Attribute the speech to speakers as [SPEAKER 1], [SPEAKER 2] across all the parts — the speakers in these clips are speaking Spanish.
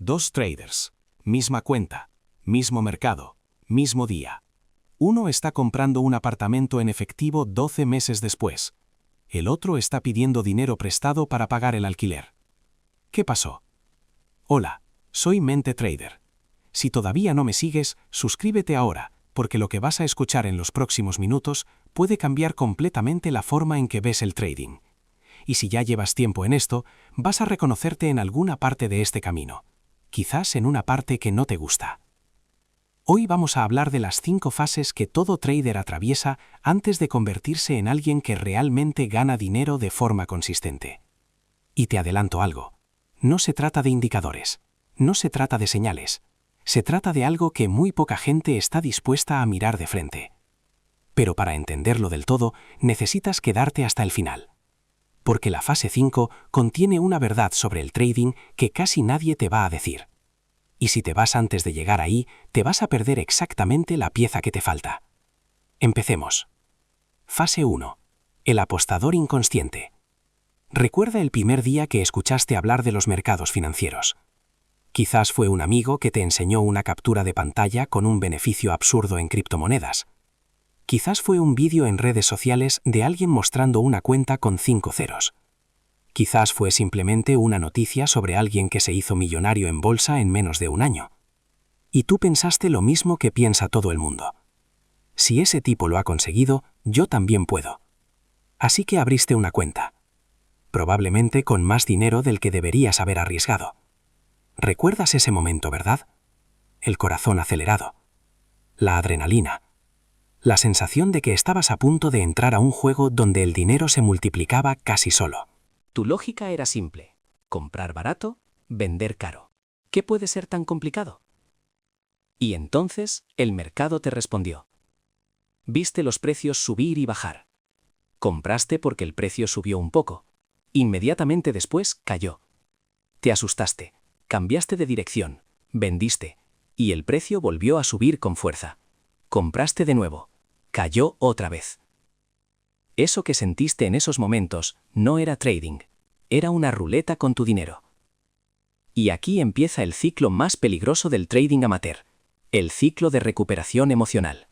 [SPEAKER 1] Dos traders, misma cuenta, mismo mercado, mismo día. Uno está comprando un apartamento en efectivo 12 meses después. El otro está pidiendo dinero prestado para pagar el alquiler. ¿Qué pasó? Hola, soy Mente Trader. Si todavía no me sigues, suscríbete ahora, porque lo que vas a escuchar en los próximos minutos puede cambiar completamente la forma en que ves el trading. Y si ya llevas tiempo en esto, vas a reconocerte en alguna parte de este camino. Quizás en una parte que no te gusta. Hoy vamos a hablar de las 5 fases que todo trader atraviesa antes de convertirse en alguien que realmente gana dinero de forma consistente. Y te adelanto algo. No se trata de indicadores. No se trata de señales. Se trata de algo que muy poca gente está dispuesta a mirar de frente. Pero para entenderlo del todo, necesitas quedarte hasta el final. Porque la fase 5 contiene una verdad sobre el trading que casi nadie te va a decir. Y si te vas antes de llegar ahí, te vas a perder exactamente la pieza que te falta. Empecemos. Fase 1. El apostador inconsciente. Recuerda el primer día que escuchaste hablar de los mercados financieros. Quizás fue un amigo que te enseñó una captura de pantalla con un beneficio absurdo en criptomonedas. Quizás fue un vídeo en redes sociales de alguien mostrando una cuenta con 5 ceros. Quizás fue simplemente una noticia sobre alguien que se hizo millonario en bolsa en menos de un año. Y tú pensaste lo mismo que piensa todo el mundo. Si ese tipo lo ha conseguido, yo también puedo. Así que abriste una cuenta. Probablemente con más dinero del que deberías haber arriesgado. ¿Recuerdas ese momento, verdad? El corazón acelerado. La adrenalina. La sensación de que estabas a punto de entrar a un juego donde el dinero se multiplicaba casi solo.
[SPEAKER 2] Tu lógica era simple. Comprar barato, vender caro. ¿Qué puede ser tan complicado? Y entonces el mercado te respondió. Viste los precios subir y bajar. Compraste porque el precio subió un poco. Inmediatamente después cayó. Te asustaste, cambiaste de dirección, vendiste, y el precio volvió a subir con fuerza. Compraste de nuevo, cayó otra vez. Eso que sentiste en esos momentos no era trading, era una ruleta con tu dinero. Y aquí empieza el ciclo más peligroso del trading amateur, el ciclo de recuperación emocional.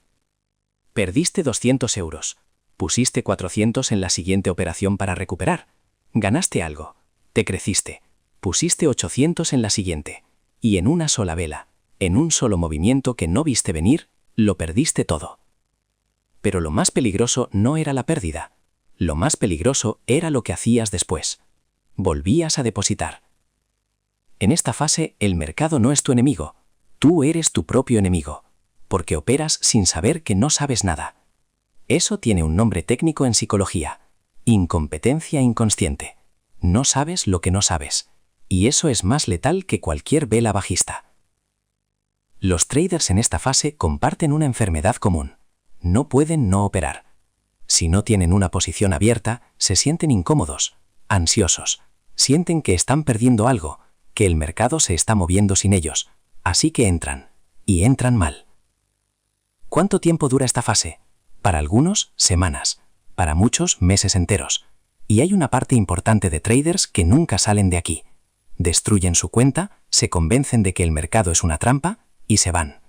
[SPEAKER 2] Perdiste 200 euros, pusiste 400 en la siguiente operación para recuperar, ganaste algo, te creciste, pusiste 800 en la siguiente, y en una sola vela, en un solo movimiento que no viste venir, lo perdiste todo. Pero lo más peligroso no era la pérdida. Lo más peligroso era lo que hacías después. Volvías a depositar. En esta fase, el mercado no es tu enemigo. Tú eres tu propio enemigo, porque operas sin saber que no sabes nada. Eso tiene un nombre técnico en psicología. Incompetencia inconsciente. No sabes lo que no sabes. Y eso es más letal que cualquier vela bajista. Los traders en esta fase comparten una enfermedad común. No pueden no operar. Si no tienen una posición abierta, se sienten incómodos, ansiosos. Sienten que están perdiendo algo, que el mercado se está moviendo sin ellos. Así que entran. Y entran mal. ¿Cuánto tiempo dura esta fase? Para algunos, semanas. Para muchos, meses enteros. Y hay una parte importante de traders que nunca salen de aquí. Destruyen su cuenta, se convencen de que el mercado es una trampa y se van.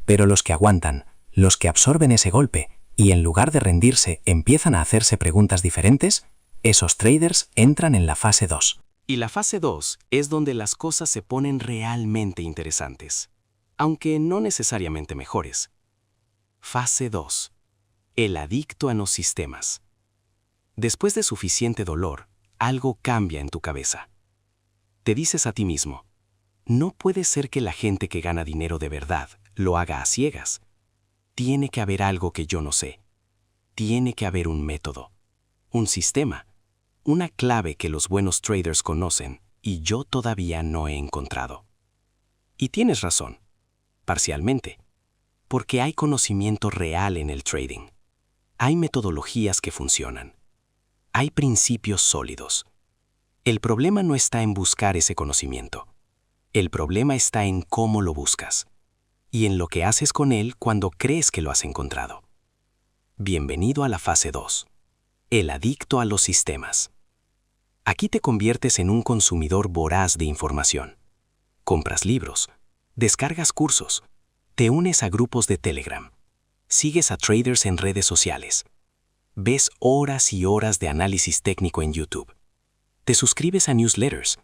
[SPEAKER 2] Pero los que aguantan, los que absorben ese golpe y en lugar de rendirse empiezan a hacerse preguntas diferentes, esos traders entran en la fase 2.
[SPEAKER 1] Y la fase 2 es donde las cosas se ponen realmente interesantes, aunque no necesariamente mejores. Fase 2. El adicto a los sistemas. Después de suficiente dolor, algo cambia en tu cabeza. Te dices a ti mismo, no puede ser que la gente que gana dinero de verdad lo haga a ciegas. Tiene que haber algo que yo no sé. Tiene que haber un método, un sistema, una clave que los buenos traders conocen y yo todavía no he encontrado. Y tienes razón, parcialmente, porque hay conocimiento real en el trading. Hay metodologías que funcionan. Hay principios sólidos. El problema no está en buscar ese conocimiento. El problema está en cómo lo buscas y en lo que haces con él cuando crees que lo has encontrado. Bienvenido a la fase 2. El adicto a los sistemas. Aquí te conviertes en un consumidor voraz de información. Compras libros, descargas cursos, te unes a grupos de Telegram, sigues a traders en redes sociales, ves horas y horas de análisis técnico en YouTube, te suscribes a newsletters,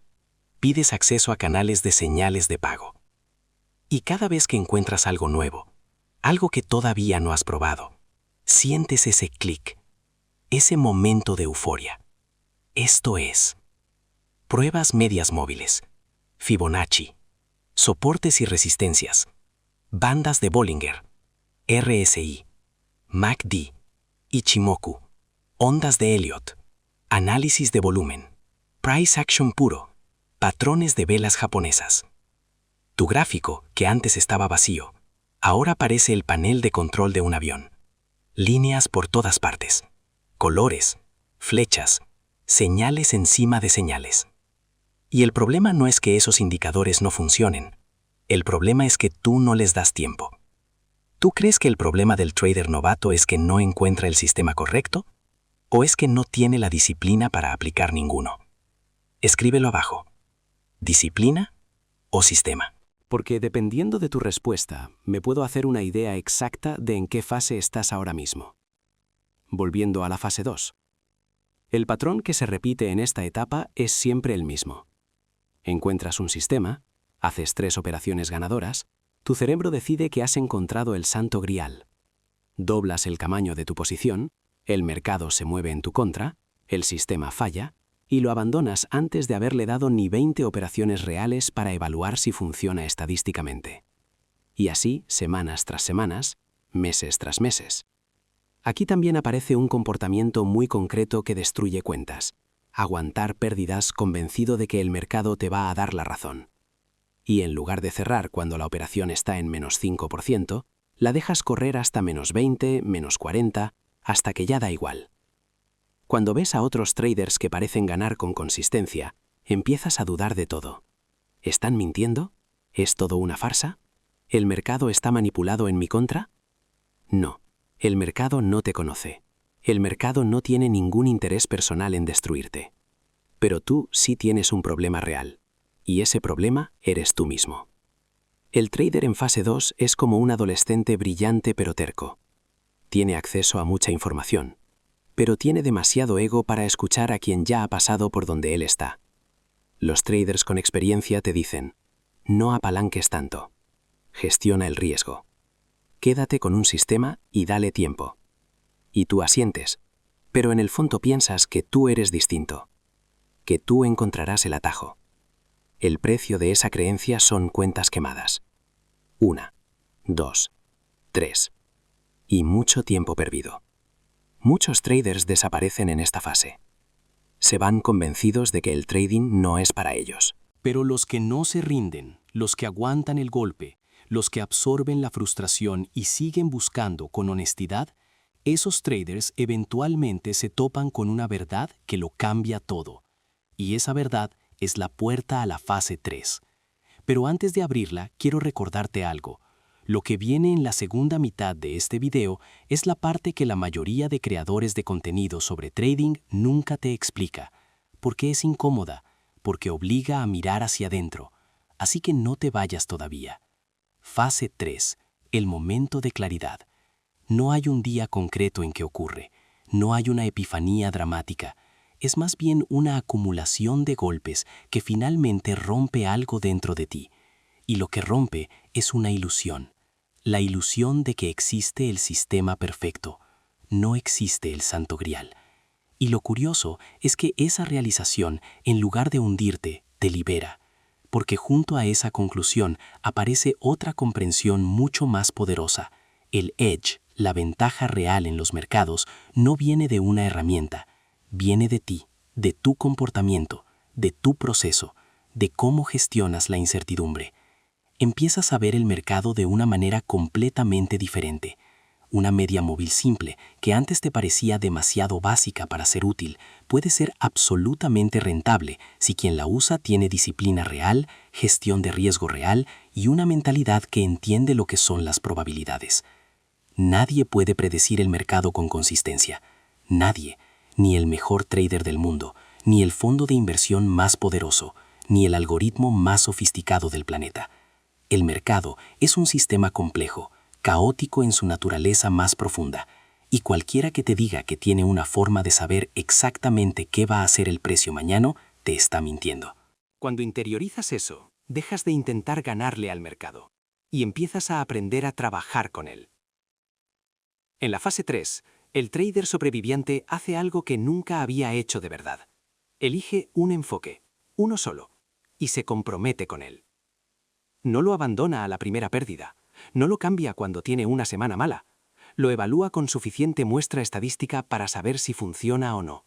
[SPEAKER 1] pides acceso a canales de señales de pago. Y cada vez que encuentras algo nuevo, algo que todavía no has probado, sientes ese clic, ese momento de euforia. Esto es pruebas medias móviles, Fibonacci, soportes y resistencias, bandas de Bollinger, RSI, MACD, Ichimoku, ondas de Elliott, análisis de volumen, price action puro, patrones de velas japonesas. Tu gráfico, que antes estaba vacío, ahora parece el panel de control de un avión. Líneas por todas partes, colores, flechas, señales encima de señales. Y el problema no es que esos indicadores no funcionen. El problema es que tú no les das tiempo. ¿Tú crees que el problema del trader novato es que no encuentra el sistema correcto? ¿O es que no tiene la disciplina para aplicar ninguno? Escríbelo abajo. ¿Disciplina o sistema?
[SPEAKER 2] Porque dependiendo de tu respuesta, me puedo hacer una idea exacta de en qué fase estás ahora mismo. Volviendo a la fase 2. El patrón que se repite en esta etapa es siempre el mismo. Encuentras un sistema, haces 3 operaciones ganadoras, tu cerebro decide que has encontrado el santo grial. Doblas el tamaño de tu posición, el mercado se mueve en tu contra, el sistema falla, y lo abandonas antes de haberle dado ni 20 operaciones reales para evaluar si funciona estadísticamente. Y así, semanas tras semanas, meses tras meses. Aquí también aparece un comportamiento muy concreto que destruye cuentas. Aguantar pérdidas convencido de que el mercado te va a dar la razón. Y en lugar de cerrar cuando la operación está en menos 5%, la dejas correr hasta menos 20, menos 40, hasta que ya da igual. Cuando ves a otros traders que parecen ganar con consistencia, empiezas a dudar de todo. ¿Están mintiendo? ¿Es todo una farsa? ¿El mercado está manipulado en mi contra? No, el mercado no te conoce. El mercado no tiene ningún interés personal en destruirte. Pero tú sí tienes un problema real. Y ese problema eres tú mismo. El trader en fase 2 es como un adolescente brillante pero terco. Tiene acceso a mucha información, pero tiene demasiado ego para escuchar a quien ya ha pasado por donde él está. Los traders con experiencia te dicen, no apalanques tanto. Gestiona el riesgo. Quédate con un sistema y dale tiempo. Y tú asientes, pero en el fondo piensas que tú eres distinto, que tú encontrarás el atajo. El precio de esa creencia son cuentas quemadas. 1, 2, 3. Y mucho tiempo perdido. Muchos traders desaparecen en esta fase. Se van convencidos de que el trading no es para ellos.
[SPEAKER 3] Pero los que no se rinden, los que aguantan el golpe, los que absorben la frustración y siguen buscando con honestidad, esos traders eventualmente se topan con una verdad que lo cambia todo. Y esa verdad es la puerta a la fase 3. Pero antes de abrirla, quiero recordarte algo. Lo que viene en la segunda mitad de este video es la parte que la mayoría de creadores de contenido sobre trading nunca te explica, porque es incómoda, porque obliga a mirar hacia adentro. Así que no te vayas todavía. Fase 3. El momento de claridad. No hay un día concreto en que ocurre. No hay una epifanía dramática. Es más bien una acumulación de golpes que finalmente rompe algo dentro de ti. Y lo que rompe es una ilusión. La ilusión de que existe el sistema perfecto. No existe el santo grial. Y lo curioso es que esa realización, en lugar de hundirte, te libera. Porque junto a esa conclusión aparece otra comprensión mucho más poderosa. El edge, la ventaja real en los mercados, no viene de una herramienta. Viene de ti, de tu comportamiento, de tu proceso, de cómo gestionas la incertidumbre. Empiezas a ver el mercado de una manera completamente diferente. Una media móvil simple, que antes te parecía demasiado básica para ser útil, puede ser absolutamente rentable si quien la usa tiene disciplina real, gestión de riesgo real y una mentalidad que entiende lo que son las probabilidades. Nadie puede predecir el mercado con consistencia. Nadie, ni el mejor trader del mundo, ni el fondo de inversión más poderoso, ni el algoritmo más sofisticado del planeta. El mercado es un sistema complejo, caótico en su naturaleza más profunda, y cualquiera que te diga que tiene una forma de saber exactamente qué va a ser el precio mañana, te está mintiendo.
[SPEAKER 2] Cuando interiorizas eso, dejas de intentar ganarle al mercado y empiezas a aprender a trabajar con él. En la fase 3, el trader sobreviviente hace algo que nunca había hecho de verdad. Elige un enfoque, uno solo, y se compromete con él. No lo abandona a la primera pérdida, no lo cambia cuando tiene una semana mala, lo evalúa con suficiente muestra estadística para saber si funciona o no.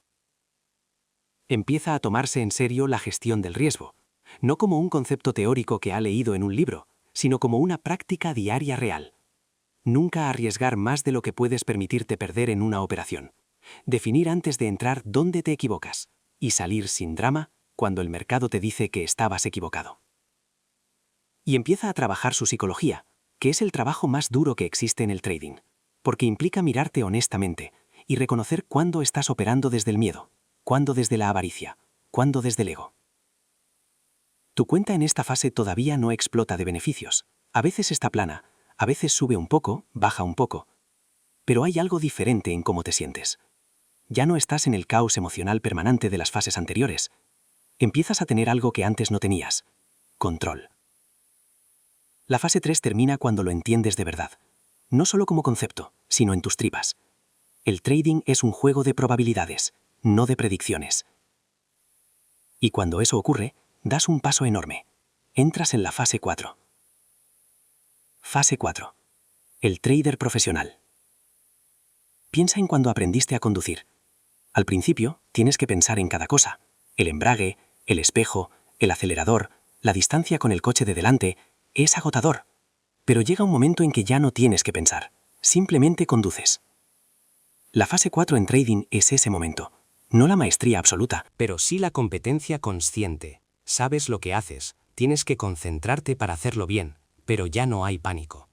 [SPEAKER 2] Empieza a tomarse en serio la gestión del riesgo, no como un concepto teórico que ha leído en un libro, sino como una práctica diaria real. Nunca arriesgar más de lo que puedes permitirte perder en una operación. Definir antes de entrar dónde te equivocas y salir sin drama cuando el mercado te dice que estabas equivocado. Y empieza a trabajar su psicología, que es el trabajo más duro que existe en el trading, porque implica mirarte honestamente y reconocer cuándo estás operando desde el miedo, cuándo desde la avaricia, cuándo desde el ego. Tu cuenta en esta fase todavía no explota de beneficios. A veces está plana, a veces sube un poco, baja un poco. Pero hay algo diferente en cómo te sientes. Ya no estás en el caos emocional permanente de las fases anteriores. Empiezas a tener algo que antes no tenías: control. La fase 3 termina cuando lo entiendes de verdad, no solo como concepto, sino en tus tripas. El trading es un juego de probabilidades, no de predicciones. Y cuando eso ocurre, das un paso enorme. Entras en la fase 4. Fase 4. El trader profesional. Piensa en cuando aprendiste a conducir. Al principio, tienes que pensar en cada cosa: el embrague, el espejo, el acelerador, la distancia con el coche de delante. Es agotador. Pero llega un momento en que ya no tienes que pensar. Simplemente conduces. La fase 4 en trading es ese momento. No la maestría absoluta,
[SPEAKER 4] pero sí la competencia consciente. Sabes lo que haces, tienes que concentrarte para hacerlo bien, pero ya no hay pánico.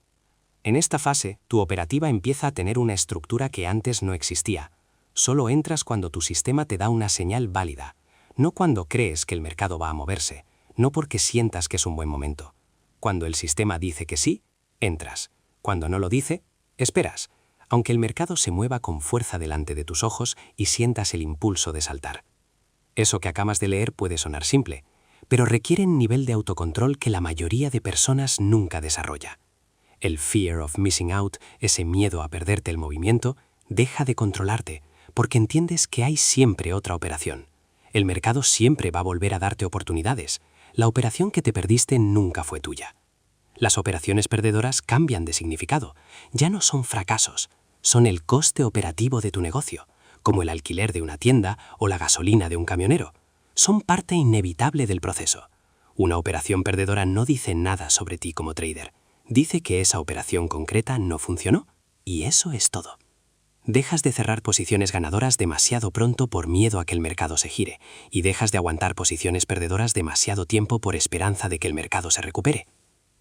[SPEAKER 4] En esta fase, tu operativa empieza a tener una estructura que antes no existía. Solo entras cuando tu sistema te da una señal válida, no cuando crees que el mercado va a moverse, no porque sientas que es un buen momento. Cuando el sistema dice que sí, entras. Cuando no lo dice, esperas, aunque el mercado se mueva con fuerza delante de tus ojos y sientas el impulso de saltar. Eso que acabas de leer puede sonar simple, pero requiere un nivel de autocontrol que la mayoría de personas nunca desarrolla. El fear of missing out, ese miedo a perderte el movimiento, deja de controlarte, porque entiendes que hay siempre otra operación. El mercado siempre va a volver a darte oportunidades. La operación que te perdiste nunca fue tuya. Las operaciones perdedoras cambian de significado. Ya no son fracasos, son el coste operativo de tu negocio, como el alquiler de una tienda o la gasolina de un camionero. Son parte inevitable del proceso. Una operación perdedora no dice nada sobre ti como trader. Dice que esa operación concreta no funcionó, y eso es todo. Dejas de cerrar posiciones ganadoras demasiado pronto por miedo a que el mercado se gire, y dejas de aguantar posiciones perdedoras demasiado tiempo por esperanza de que el mercado se recupere.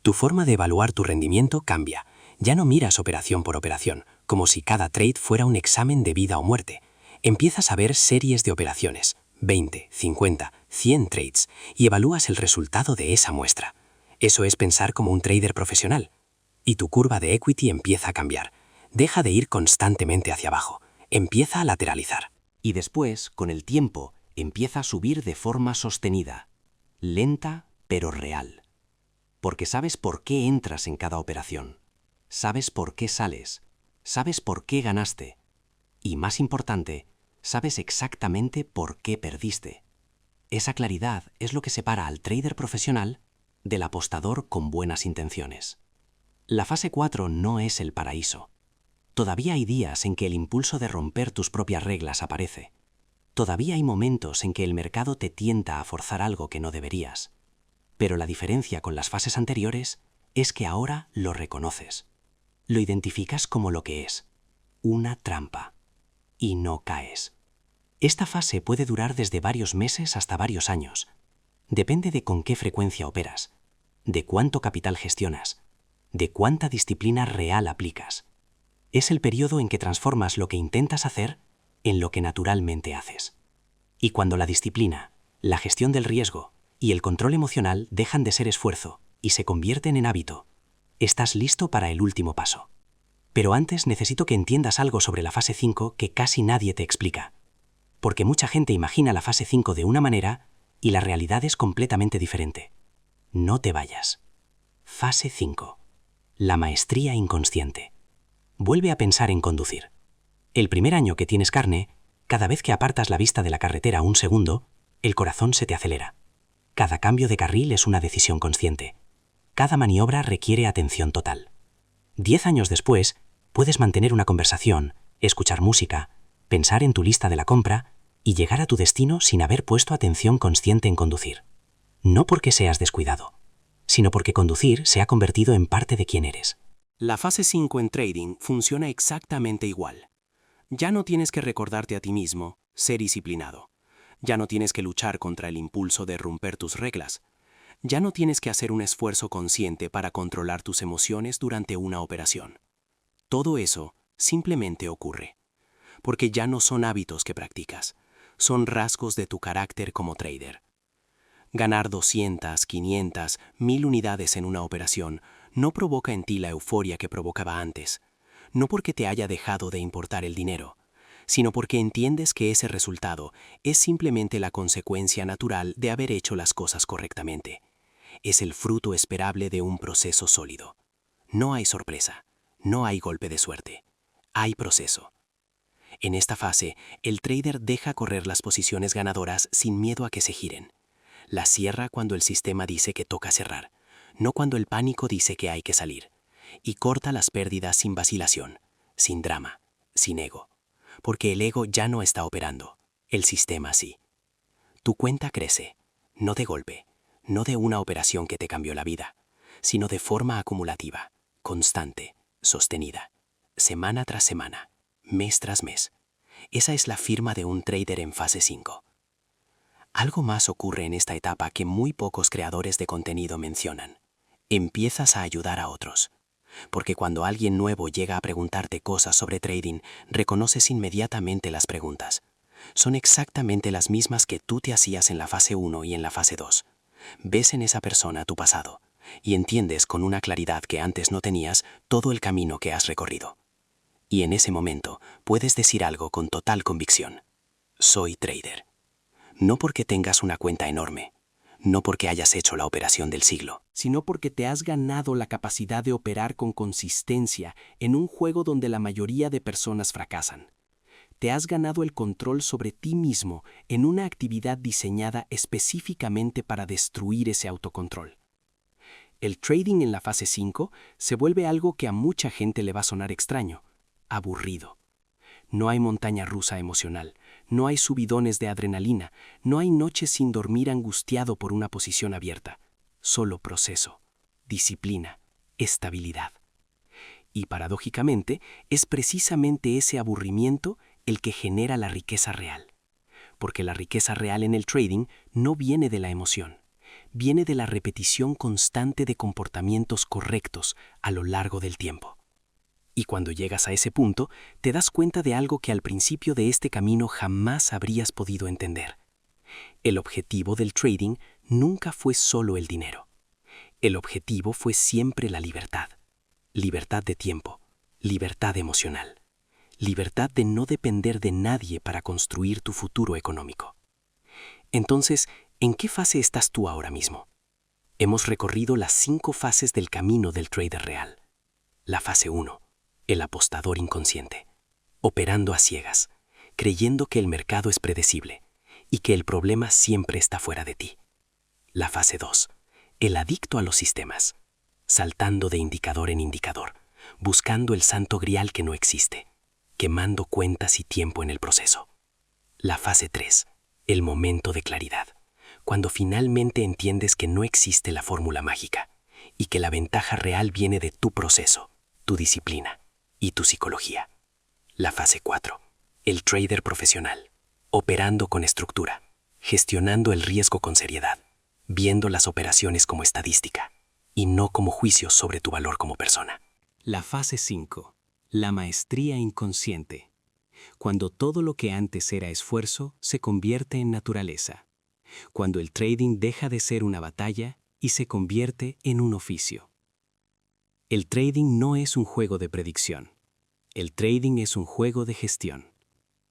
[SPEAKER 4] Tu forma de evaluar tu rendimiento cambia. Ya no miras operación por operación, como si cada trade fuera un examen de vida o muerte. Empiezas a ver series de operaciones, 20, 50, 100 trades, y evalúas el resultado de esa muestra. Eso es pensar como un trader profesional. Y tu curva de equity empieza a cambiar. Deja de ir constantemente hacia abajo. Empieza a lateralizar.
[SPEAKER 5] Y después, con el tiempo, empieza a subir de forma sostenida. Lenta, pero real. Porque sabes por qué entras en cada operación. Sabes por qué sales. Sabes por qué ganaste. Y más importante, sabes exactamente por qué perdiste. Esa claridad es lo que separa al trader profesional del apostador con buenas intenciones. La fase 4 no es el paraíso. Todavía hay días en que el impulso de romper tus propias reglas aparece. Todavía hay momentos en que el mercado te tienta a forzar algo que no deberías. Pero la diferencia con las fases anteriores es que ahora lo reconoces. Lo identificas como lo que es: una trampa. Y no caes. Esta fase puede durar desde varios meses hasta varios años. Depende de con qué frecuencia operas, de cuánto capital gestionas, de cuánta disciplina real aplicas. Es el periodo en que transformas lo que intentas hacer en lo que naturalmente haces. Y cuando la disciplina, la gestión del riesgo y el control emocional dejan de ser esfuerzo y se convierten en hábito. Estás listo para el último paso. Pero antes necesito que entiendas algo sobre la fase 5 que casi nadie te explica. Porque mucha gente imagina la fase 5 de una manera y la realidad es completamente diferente. No te vayas. Fase 5. La maestría inconsciente. Vuelve a pensar en conducir. El primer año que tienes carne, cada vez que apartas la vista de la carretera un segundo, el corazón se te acelera. Cada cambio de carril es una decisión consciente. Cada maniobra requiere atención total. 10 años después, puedes mantener una conversación, escuchar música, pensar en tu lista de la compra y llegar a tu destino sin haber puesto atención consciente en conducir. No porque seas descuidado, sino porque conducir se ha convertido en parte de quién eres.
[SPEAKER 3] La fase 5 en trading funciona exactamente igual. Ya no tienes que recordarte a ti mismo, ser disciplinado. Ya no tienes que luchar contra el impulso de romper tus reglas. Ya no tienes que hacer un esfuerzo consciente para controlar tus emociones durante una operación. Todo eso simplemente ocurre, porque ya no son hábitos que practicas, son rasgos de tu carácter como trader. Ganar 200, 500, 1000 unidades en una operación no provoca en ti la euforia que provocaba antes, no porque te haya dejado de importar el dinero, sino porque entiendes que ese resultado es simplemente la consecuencia natural de haber hecho las cosas correctamente. Es el fruto esperable de un proceso sólido. No hay sorpresa, no hay golpe de suerte, hay proceso. En esta fase, el trader deja correr las posiciones ganadoras sin miedo a que se giren. Las cierra cuando el sistema dice que toca cerrar, no cuando el pánico dice que hay que salir. Y corta las pérdidas sin vacilación, sin drama, sin ego. Porque el ego ya no está operando, el sistema sí. Tu cuenta crece, no de golpe, no de una operación que te cambió la vida, sino de forma acumulativa, constante, sostenida, semana tras semana, mes tras mes. Esa es la firma de un trader en fase 5. Algo más ocurre en esta etapa que muy pocos creadores de contenido mencionan. Empiezas a ayudar a otros. Porque cuando alguien nuevo llega a preguntarte cosas sobre trading, reconoces inmediatamente las preguntas. Son exactamente las mismas que tú te hacías en la fase 1 y en la fase 2. Ves en esa persona tu pasado y entiendes con una claridad que antes no tenías todo el camino que has recorrido. Y en ese momento puedes decir algo con total convicción. Soy trader. No porque tengas una cuenta enorme, no porque hayas hecho la operación del siglo,
[SPEAKER 6] sino porque te has ganado la capacidad de operar con consistencia en un juego donde la mayoría de personas fracasan. Te has ganado el control sobre ti mismo en una actividad diseñada específicamente para destruir ese autocontrol. El trading en la fase 5 se vuelve algo que a mucha gente le va a sonar extraño, aburrido. No hay montaña rusa emocional, no hay subidones de adrenalina, no hay noches sin dormir angustiado por una posición abierta. Solo proceso, disciplina, estabilidad. Y paradójicamente, es precisamente ese aburrimiento el que genera la riqueza real. Porque la riqueza real en el trading no viene de la emoción, viene de la repetición constante de comportamientos correctos a lo largo del tiempo. Y cuando llegas a ese punto, te das cuenta de algo que al principio de este camino jamás habrías podido entender. El objetivo del trading nunca fue solo el dinero. El objetivo fue siempre la libertad. Libertad de tiempo, libertad emocional, libertad de no depender de nadie para construir tu futuro económico. Entonces, ¿en qué fase estás tú ahora mismo? Hemos recorrido las 5 fases del camino del trader real. La fase 1. El apostador inconsciente, operando a ciegas, creyendo que el mercado es predecible y que el problema siempre está fuera de ti. La fase 2, el adicto a los sistemas, saltando de indicador en indicador, buscando el santo grial que no existe, quemando cuentas y tiempo en el proceso. La fase 3, el momento de claridad, cuando finalmente entiendes que no existe la fórmula mágica y que la ventaja real viene de tu proceso, tu disciplina y tu psicología. La fase 4. El trader profesional, operando con estructura, gestionando el riesgo con seriedad, viendo las operaciones como estadística y no como juicios sobre tu valor como persona.
[SPEAKER 3] La fase 5. La maestría inconsciente. Cuando todo lo que antes era esfuerzo se convierte en naturaleza. cuando el trading deja de ser una batalla y se convierte en un oficio. El trading no es un juego de predicción. El trading es un juego de gestión.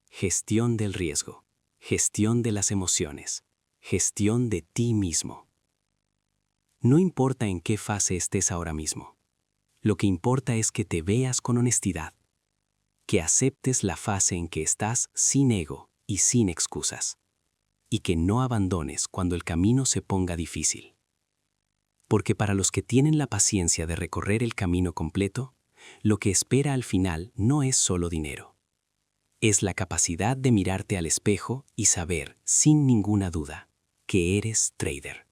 [SPEAKER 3] Gestión del riesgo, gestión de las emociones, gestión de ti mismo. No importa en qué fase estés ahora mismo. Lo que importa es que te veas con honestidad, que aceptes la fase en que estás sin ego y sin excusas, y que no abandones cuando el camino se ponga difícil. Porque para los que tienen la paciencia de recorrer el camino completo, lo que espera al final no es solo dinero. Es la capacidad de mirarte al espejo y saber, sin ninguna duda, que eres trader.